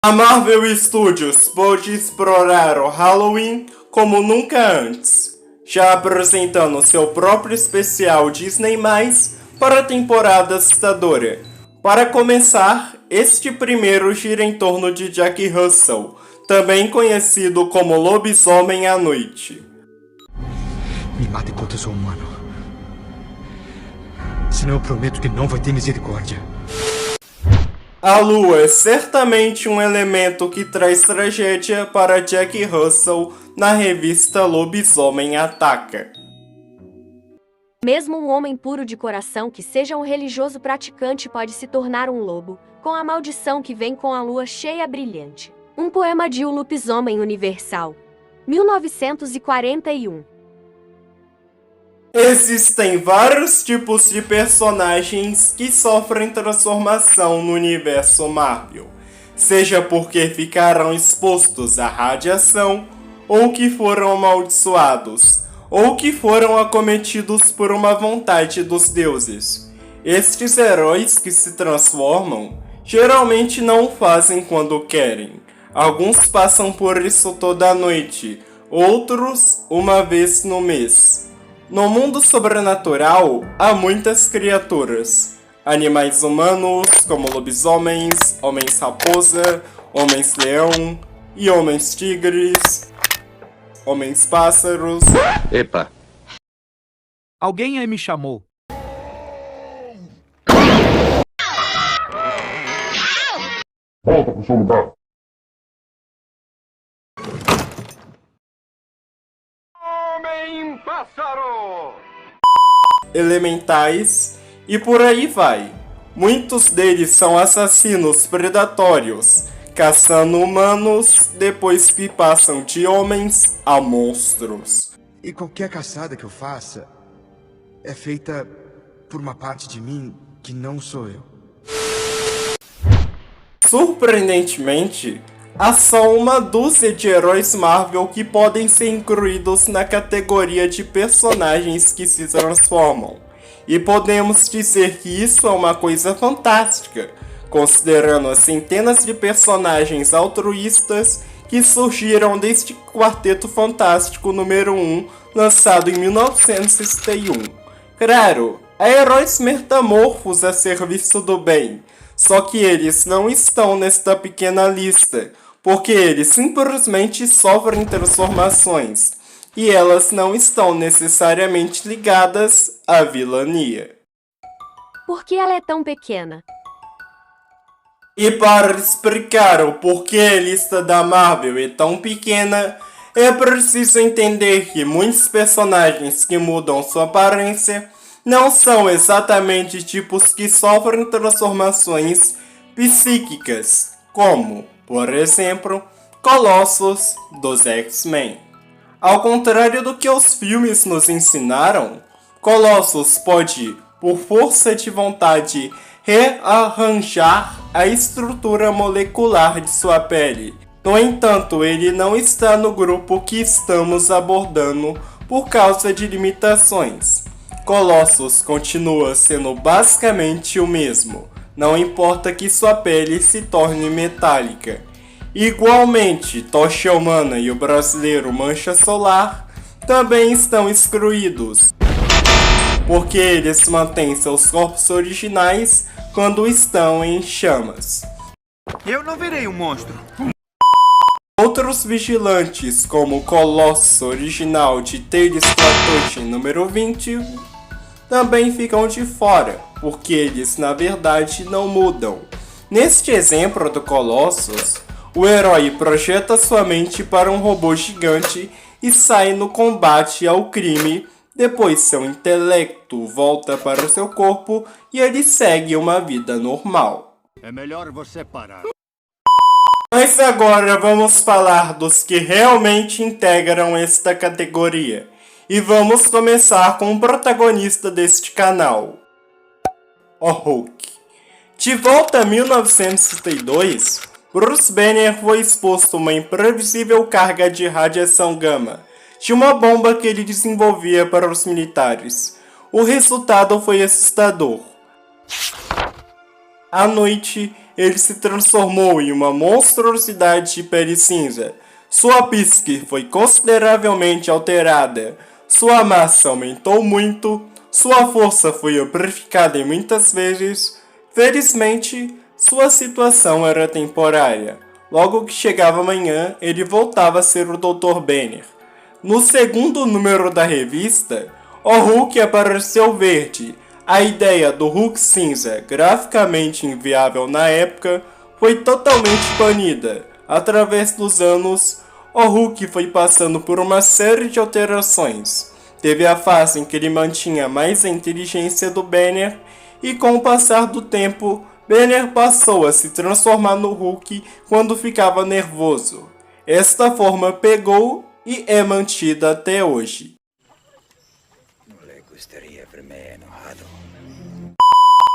A Marvel Studios pôde explorar o Halloween como nunca antes, já apresentando seu próprio especial Disney+, para a temporada assustadora. Para começar, este primeiro gira em torno de Jack Russell, também conhecido como Lobisomem à Noite. Me mate enquanto eu sou humano. Senão eu prometo que não vai ter misericórdia. A lua é certamente um elemento que traz tragédia para Jack Russell na revista Lobisomem Ataca. Mesmo um homem puro de coração que seja um religioso praticante pode se tornar um lobo, com a maldição que vem com a lua cheia brilhante. Um poema de O Lobisomem Universal, 1941. Existem vários tipos de personagens que sofrem transformação no universo Marvel, seja porque ficaram expostos à radiação, ou que foram amaldiçoados, ou que foram acometidos por uma vontade dos deuses. Estes heróis que se transformam geralmente não o fazem quando querem. Alguns passam por isso toda a noite, outros uma vez no mês. No mundo sobrenatural, há muitas criaturas. Animais humanos, como lobisomens, homens-raposa, homens-leão e homens-tigres, homens-pássaros. Epa! Alguém aí me chamou. Volta pro seu lugar. Homem-pássaro! Elementais e por aí vai. Muitos deles são assassinos predatórios, caçando humanos depois que passam de homens a monstros. E qualquer caçada que eu faça é feita por uma parte de mim que não sou eu. Surpreendentemente, há só uma dúzia de heróis Marvel que podem ser incluídos na categoria de personagens que se transformam. E podemos dizer que isso é uma coisa fantástica, considerando as centenas de personagens altruístas que surgiram desde Quarteto Fantástico número 1, lançado em 1961. Claro, há heróis metamorfos a serviço do bem, só que eles não estão nesta pequena lista, porque eles simplesmente sofrem transformações, e elas não estão necessariamente ligadas à vilania. Por que ela é tão pequena? E para explicar o porquê a lista da Marvel é tão pequena, é preciso entender que muitos personagens que mudam sua aparência não são exatamente tipos que sofrem transformações psíquicas, como, por exemplo, Colossus dos X-Men. Ao contrário do que os filmes nos ensinaram, Colossus pode, por força de vontade, rearranjar a estrutura molecular de sua pele. No entanto, ele não está no grupo que estamos abordando por causa de limitações. Colossus continua sendo basicamente o mesmo, não importa que sua pele se torne metálica. Igualmente, Tocha Humana e o brasileiro Mancha Solar também estão excluídos, porque eles mantêm seus corpos originais quando estão em chamas. Eu não virei um monstro. Outros vigilantes, como o Colosso original de Tales Platoon número 20, também ficam de fora, porque eles na verdade não mudam. Neste exemplo do Colossus, o herói projeta sua mente para um robô gigante e sai no combate ao crime. Depois seu intelecto volta para o seu corpo e ele segue uma vida normal. É melhor você parar. Mas agora vamos falar dos que realmente integram esta categoria. E vamos começar com o protagonista deste canal, o Hulk. De volta a 1962, Bruce Banner foi exposto a uma imprevisível carga de radiação gama de uma bomba que ele desenvolvia para os militares. O resultado foi assustador. À noite, ele se transformou em uma monstruosidade de pele cinza. Sua psique foi consideravelmente alterada, sua massa aumentou muito, sua força foi amplificada em muitas vezes. Felizmente, sua situação era temporária. Logo que chegava amanhã, ele voltava a ser o Dr. Banner. No segundo número da revista, o Hulk apareceu verde. A ideia do Hulk cinza, graficamente inviável na época, foi totalmente banida. Através dos anos, o Hulk foi passando por uma série de alterações. Teve a fase em que ele mantinha mais a inteligência do Banner, e com o passar do tempo, Banner passou a se transformar no Hulk quando ficava nervoso. Esta forma pegou e é mantida até hoje.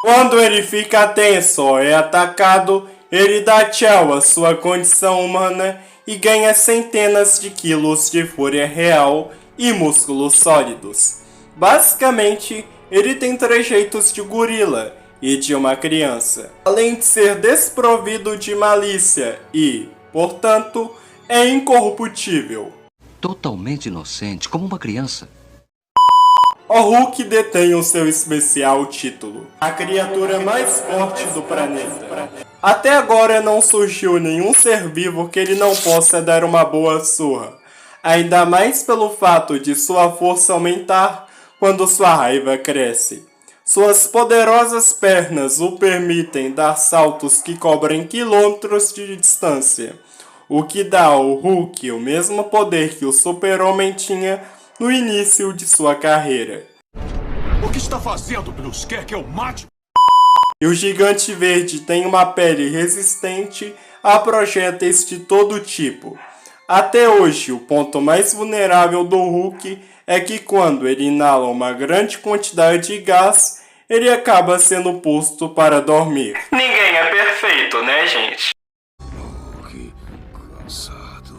Quando ele fica tenso ou é atacado, ele dá tchau à sua condição humana e ganha centenas de quilos de fúria real e músculos sólidos. Basicamente, ele tem trejeitos de gorila e de uma criança, além de ser desprovido de malícia e, portanto, é incorruptível. Totalmente inocente, como uma criança. O Hulk detém o seu especial título, a criatura mais forte do planeta. Até agora não surgiu nenhum ser vivo que ele não possa dar uma boa surra, ainda mais pelo fato de sua força aumentar quando sua raiva cresce. Suas poderosas pernas o permitem dar saltos que cobrem quilômetros de distância, o que dá ao Hulk o mesmo poder que o Super-Homem tinha no início de sua carreira. O que está fazendo, Bruce? Quer que eu mate? E o Gigante Verde tem uma pele resistente a projéteis de todo tipo. Até hoje, o ponto mais vulnerável do Hulk é que quando ele inala uma grande quantidade de gás, ele acaba sendo posto para dormir. Ninguém é perfeito, né, gente? Que cansado.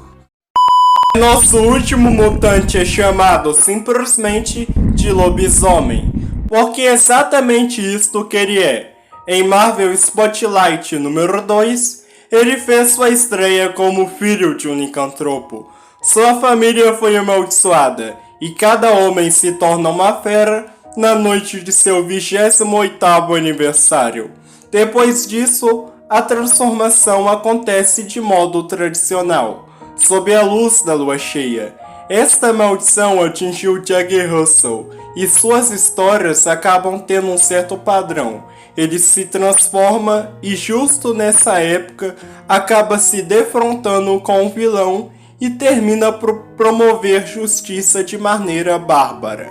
Nosso último mutante é chamado simplesmente de lobisomem, porque é exatamente isto que ele é. Em Marvel Spotlight número 2, ele fez sua estreia como filho de um licantropo. Sua família foi amaldiçoada, e cada homem se torna uma fera na noite de seu 28º aniversário. Depois disso, a transformação acontece de modo tradicional, sob a luz da lua cheia. Esta maldição atingiu Jagger Russell, e suas histórias acabam tendo um certo padrão. Ele se transforma e justo nessa época acaba se defrontando com o vilão e termina por promover justiça de maneira bárbara.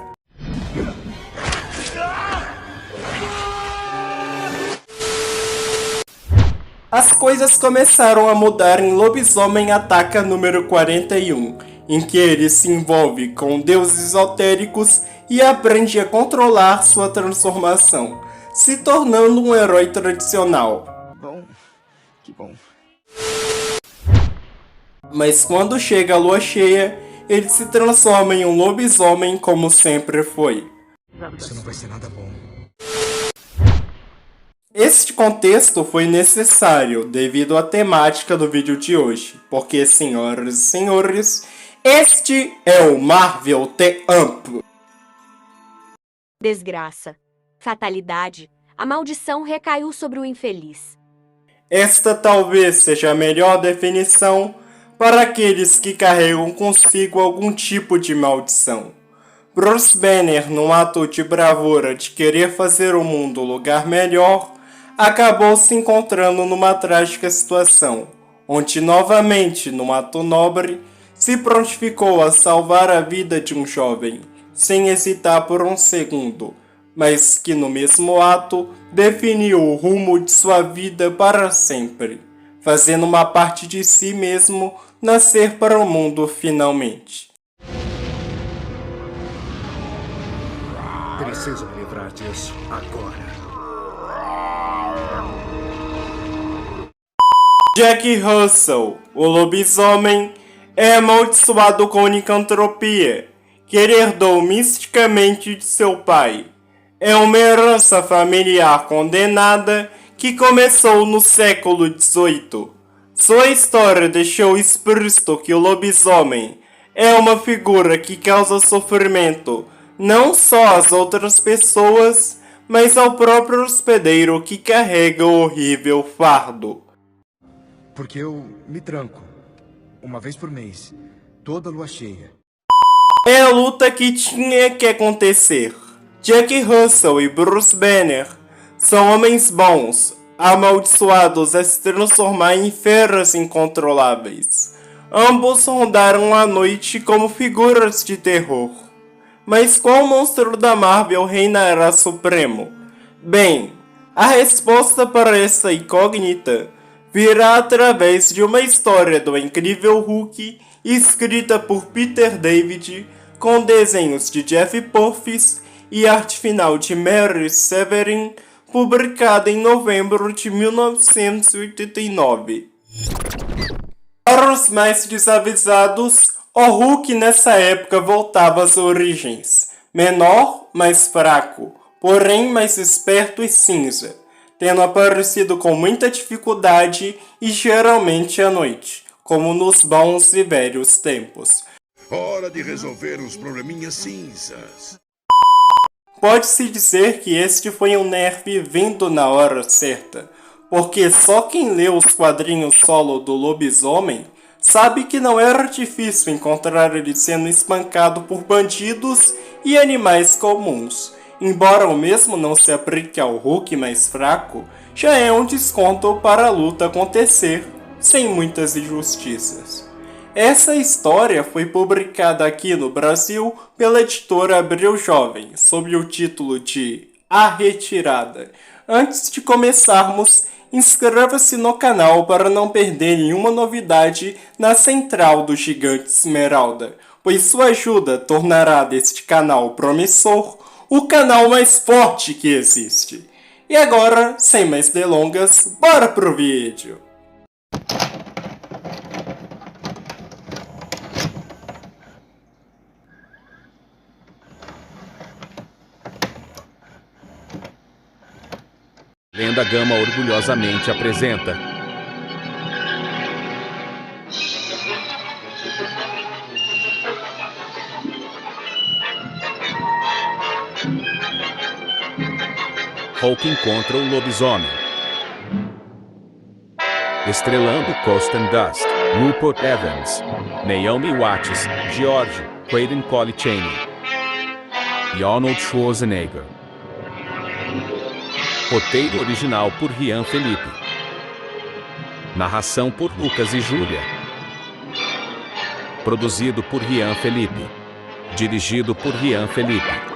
As coisas começaram a mudar em Lobisomem Ataca número 41, em que ele se envolve com deuses esotéricos e aprende a controlar sua transformação, se tornando um herói tradicional. Bom, que bom. Mas quando chega a lua cheia, ele se transforma em um lobisomem como sempre foi. Isso não vai ser nada bom. Este contexto foi necessário devido à temática do vídeo de hoje, porque, senhoras e senhores, este é o Marvel The-Up. Desgraça. Fatalidade. A maldição recaiu sobre o infeliz. Esta talvez seja a melhor definição para aqueles que carregam consigo algum tipo de maldição. Bruce Banner, num ato de bravura de querer fazer o mundo um lugar melhor, acabou se encontrando numa trágica situação, onde novamente, num ato nobre, se prontificou a salvar a vida de um jovem, sem hesitar por um segundo, mas que no mesmo ato definiu o rumo de sua vida para sempre, fazendo uma parte de si mesmo nascer para o mundo finalmente. Preciso me livrar disso agora. Jack Russell, o lobisomem, é amaldiçoado com licantropia, que ele herdou misticamente de seu pai. É uma herança familiar condenada que começou no século XVIII. Sua história deixou explícito que o lobisomem é uma figura que causa sofrimento não só às outras pessoas, mas ao próprio hospedeiro que carrega o horrível fardo. Porque eu me tranco, uma vez por mês, toda lua cheia. É a luta que tinha que acontecer. Jack Russell e Bruce Banner são homens bons, amaldiçoados a se transformar em feras incontroláveis. Ambos rondaram a noite como figuras de terror. Mas qual monstro da Marvel reinará supremo? Bem, a resposta para essa incógnita virá através de uma história do Incrível Hulk escrita por Peter David, com desenhos de Jeff Purvis e arte final de Mary Severin, publicada em novembro de 1989. Para os mais desavisados, o Hulk nessa época voltava às origens, menor, mais fraco, porém mais esperto e cinza, tendo aparecido com muita dificuldade e geralmente à noite, como nos bons e velhos tempos. Hora de resolver uns probleminhas cinzas. Pode-se dizer que este foi um nerf vindo na hora certa, porque só quem leu os quadrinhos solo do lobisomem sabe que não era difícil encontrar ele sendo espancado por bandidos e animais comuns. Embora o mesmo não se aplique ao Hulk mais fraco, já é um desconto para a luta acontecer sem muitas injustiças. Essa história foi publicada aqui no Brasil pela editora Abril Jovem, sob o título de A Retirada. Antes de começarmos, inscreva-se no canal para não perder nenhuma novidade na Central do Gigante Esmeralda, pois sua ajuda tornará deste canal promissor o canal mais forte que existe. E agora, sem mais delongas, bora pro vídeo! Lenda Gama orgulhosamente apresenta Hulk encontra o lobisomem. Estrelando Kirsten Dunst, Rupert Evans, Naomi Watts, George Clayton Cole Chaney e Arnold Schwarzenegger. Roteiro original por Rian Felipe. Narração por Lucas e Júlia. Produzido por Rian Felipe. Dirigido por Rian Felipe.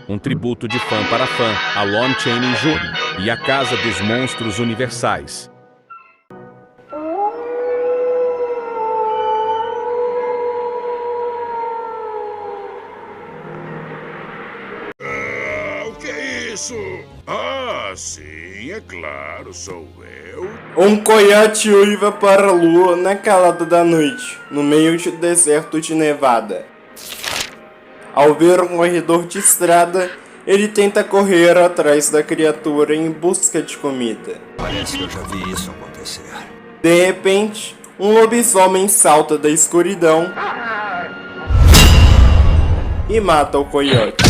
Um tributo de fã para fã a Lon Chaney Jr. e a Casa dos Monstros Universais. O que é isso? Ah, sim, é claro, sou eu. Um coiote uiva para a lua na calada da noite, no meio do deserto de Nevada. Ao ver um corredor de estrada, ele tenta correr atrás da criatura em busca de comida. Parece que eu já vi isso acontecer. De repente, um lobisomem salta da escuridão e mata o coiote,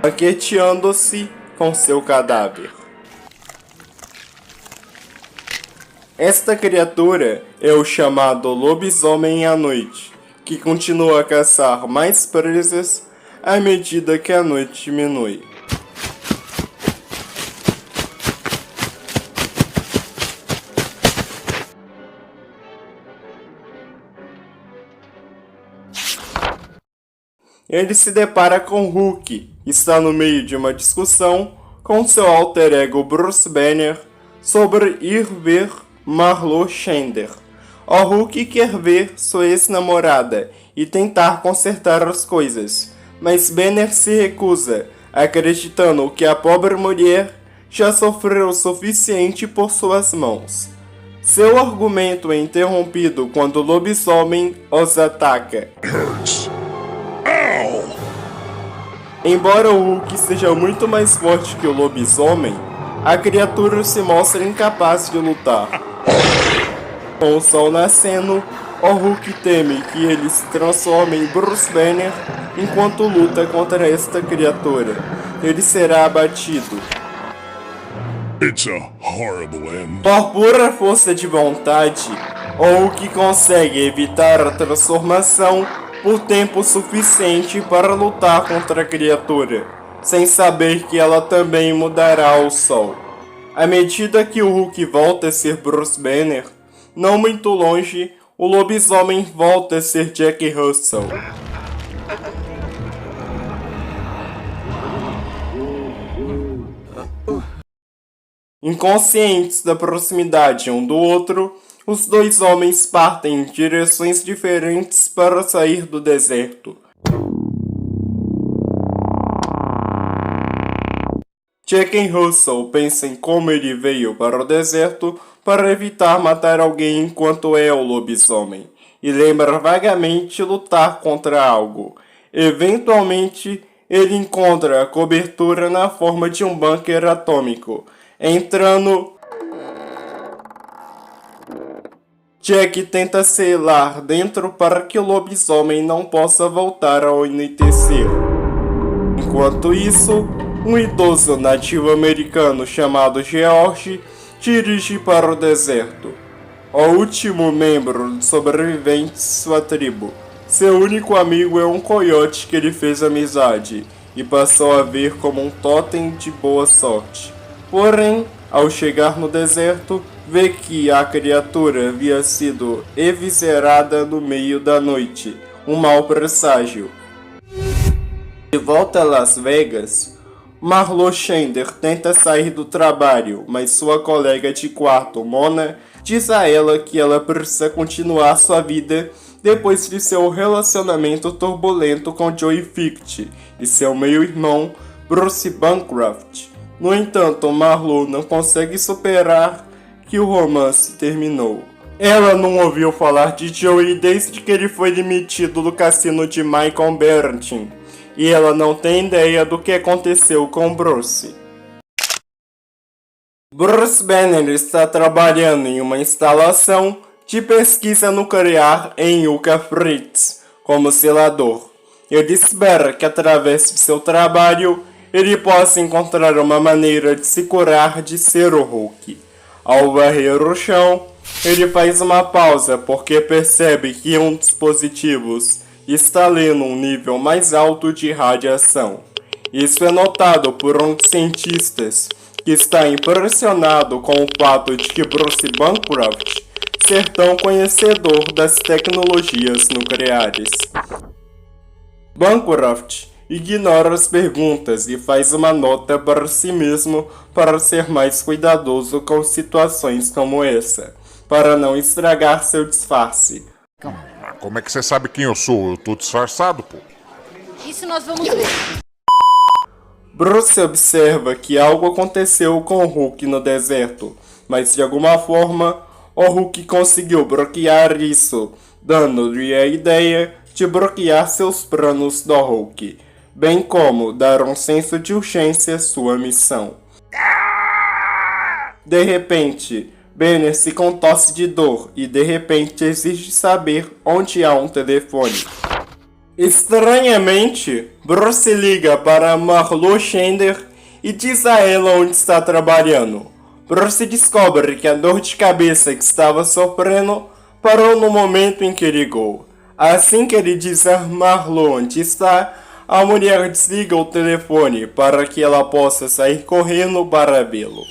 paqueteando-se com seu cadáver. Esta criatura é o chamado lobisomem à noite, que continua a caçar mais presas à medida que a noite diminui. Ele se depara com Hulk, que está no meio de uma discussão com seu alter ego Bruce Banner sobre ir ver Marlo Shender. O Hulk quer ver sua ex-namorada e tentar consertar as coisas, mas Banner se recusa, acreditando que a pobre mulher já sofreu o suficiente por suas mãos. Seu argumento é interrompido quando o lobisomem os ataca. Embora o Hulk seja muito mais forte que o lobisomem, a criatura se mostra incapaz de lutar. Com o sol nascendo, o Hulk teme que ele se transforme em Bruce Banner enquanto luta contra esta criatura. Ele será abatido. It's a horrible end. Por pura força de vontade, o Hulk consegue evitar a transformação por tempo suficiente para lutar contra a criatura, sem saber que ela também mudará ao sol. À medida que o Hulk volta a ser Bruce Banner, não muito longe, o lobisomem volta a ser Jack Russell. Inconscientes da proximidade um do outro, os dois homens partem em direções diferentes para sair do deserto. Jack Russell pensa em como ele veio para o deserto para evitar matar alguém enquanto é o lobisomem, e lembra vagamente lutar contra algo. Eventualmente, ele encontra a cobertura na forma de um bunker atômico. Entrando, Jack tenta selar dentro para que o lobisomem não possa voltar ao anoitecer. Enquanto isso, um idoso nativo americano chamado George dirige para o deserto. O último membro dos sobreviventes de sua tribo. Seu único amigo é um coiote que ele fez amizade e passou a ver como um totem de boa sorte. Porém, ao chegar no deserto, vê que a criatura havia sido eviscerada no meio da noite, um mau presságio. De volta a Las Vegas, Marlo Shender tenta sair do trabalho, mas sua colega de quarto, Mona, diz a ela que ela precisa continuar sua vida depois de seu relacionamento turbulento com Joey Ficht e seu meio-irmão, Bruce Bancroft. No entanto, Marlo não consegue superar que o romance terminou. Ela não ouviu falar de Joey desde que ele foi demitido do cassino de Michael Berntin, e ela não tem ideia do que aconteceu com Bruce. Bruce Banner está trabalhando em uma instalação de pesquisa nuclear em Yucca Fritz como selador. Ele espera que através de seu trabalho ele possa encontrar uma maneira de se curar de ser o Hulk. Ao varrer o chão, ele faz uma pausa porque percebe que um dos dispositivos está lendo um nível mais alto de radiação. Isso é notado por um dos cientistas, que está impressionado com o fato de que Bruce Bancroft ser tão conhecedor das tecnologias nucleares. Bancroft ignora as perguntas e faz uma nota para si mesmo para ser mais cuidadoso com situações como essa, para não estragar seu disfarce. Como é que você sabe quem eu sou? Eu tô disfarçado, pô. Isso nós vamos ver. Bruce observa que algo aconteceu com o Hulk no deserto, mas de alguma forma o Hulk conseguiu bloquear isso, dando-lhe a ideia de bloquear seus planos do Hulk, bem como dar um senso de urgência à sua missão. De repente, Banner se contorce de dor e de repente exige saber onde há um telefone. Estranhamente, Bruce liga para Marlo Shender e diz a ela onde está trabalhando. Bruce descobre que a dor de cabeça que estava sofrendo parou no momento em que ligou. Assim que ele diz a Marlo onde está, a mulher desliga o telefone para que ela possa sair correndo para vê-lo.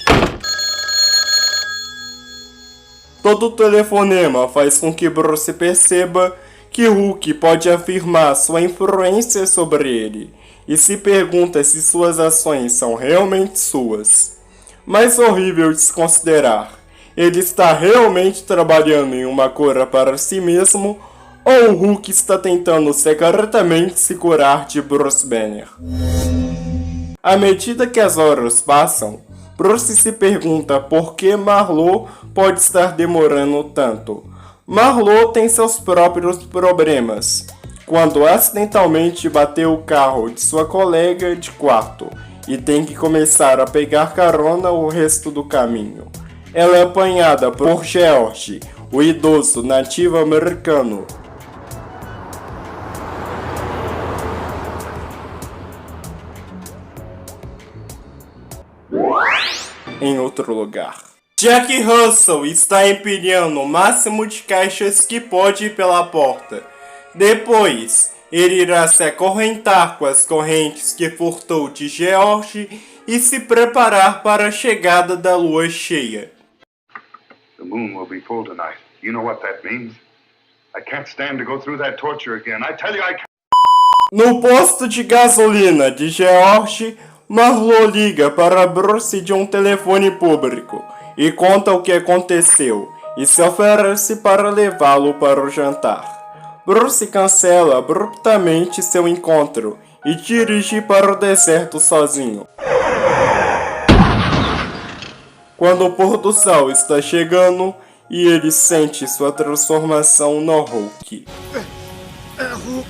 Todo o telefonema faz com que Bruce perceba que Hulk pode afirmar sua influência sobre ele, e se pergunta se suas ações são realmente suas. Mais horrível de se considerar, ele está realmente trabalhando em uma cura para si mesmo, ou o Hulk está tentando secretamente se curar de Bruce Banner? À medida que as horas passam, Bruce se pergunta por que Marlo pode estar demorando tanto. Marlo tem seus próprios problemas. Quando acidentalmente bateu o carro de sua colega de quarto e tem que começar a pegar carona o resto do caminho. Ela é apanhada por George, o idoso nativo americano. Em outro lugar, Jack Russell está empilhando o máximo de caixas que pode pela porta. Depois, ele irá se acorrentar com as correntes que furtou de George e se preparar para a chegada da lua cheia. The moon will be full tonight. You know what that means? I can't stand to go through that torture again. I tell you I can't. No posto de gasolina de George, Marlo liga para Bruce de um telefone público e conta o que aconteceu e se oferece para levá-lo para o jantar. Bruce cancela abruptamente seu encontro e dirige para o deserto sozinho. Quando o pôr do sol está chegando e ele sente sua transformação no Hulk. Hulk,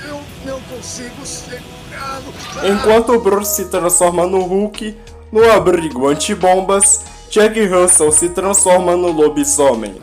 eu não consigo segurá-lo. Enquanto Bruce se transforma no Hulk, no abrigo antibombas, Jack Russell se transforma no lobisomem.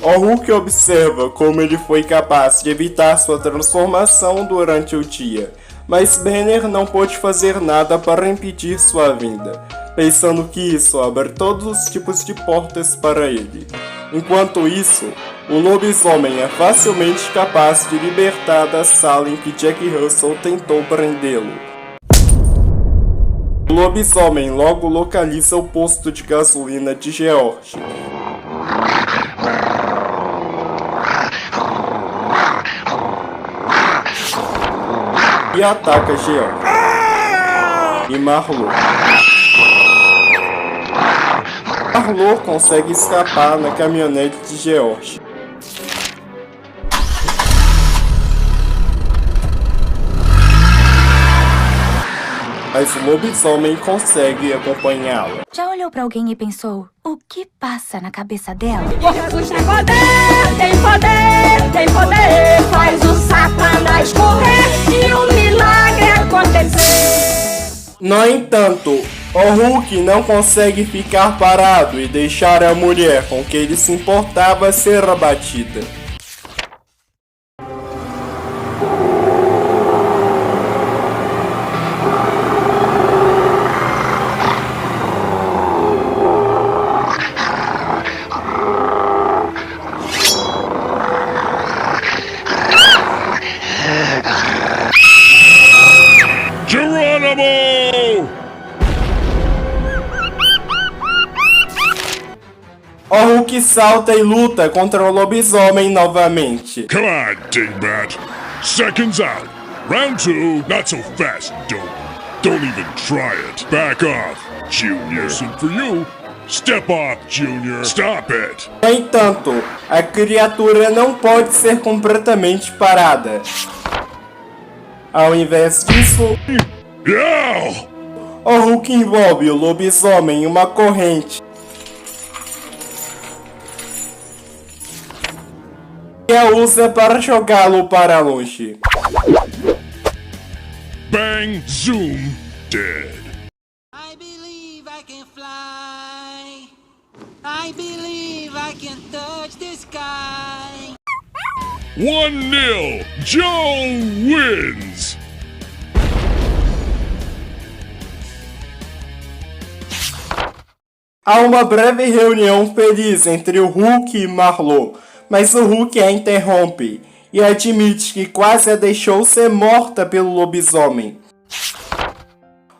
O Hulk observa como ele foi capaz de evitar sua transformação durante o dia, mas Banner não pôde fazer nada para impedir sua vinda, pensando que isso abre todos os tipos de portas para ele. Enquanto isso, o lobisomem é facilmente capaz de libertar da sala em que Jack Russell tentou prendê-lo. O lobisomem logo localiza o posto de gasolina de George. E ataca George e Marlo. Marlo consegue escapar na caminhonete de George. Mas o lobisomem consegue acompanhá-la. Já olhou pra alguém e pensou, o que passa na cabeça dela? Jesus tem poder, tem poder, tem poder. Faz o Satanás correr e um milagre acontecer. No entanto, o Hulk não consegue ficar parado e deixar a mulher com que ele se importava ser abatida. O Hulk salta e luta contra o lobisomem novamente. Come on, Dingbat. Seconds out. Round 2, not so fast, dope. Don't even try it. Back off, Junior. Listen for you. Step off, Junior. Stop it. No entanto, a criatura não pode ser completamente parada. Ao invés disso, o Hulk envolve o lobisomem em uma corrente e a usa para jogá-lo para longe. Bang, zoom, dead. I believe I can fly. I believe I can touch the sky. 1-0, Joe wins. Há uma breve reunião feliz entre o Hulk e Marlo, mas o Hulk a interrompe e admite que quase a deixou ser morta pelo lobisomem.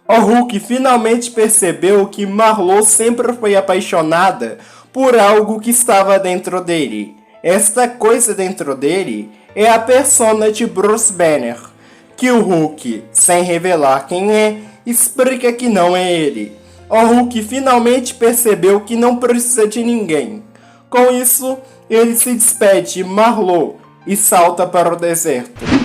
O Hulk finalmente percebeu que Marlo sempre foi apaixonada por algo que estava dentro dele. Esta coisa dentro dele é a persona de Bruce Banner, que o Hulk, sem revelar quem é, explica que não é ele. O Hulk finalmente percebeu que não precisa de ninguém. Com isso, ele se despede de Marlo e salta para o deserto.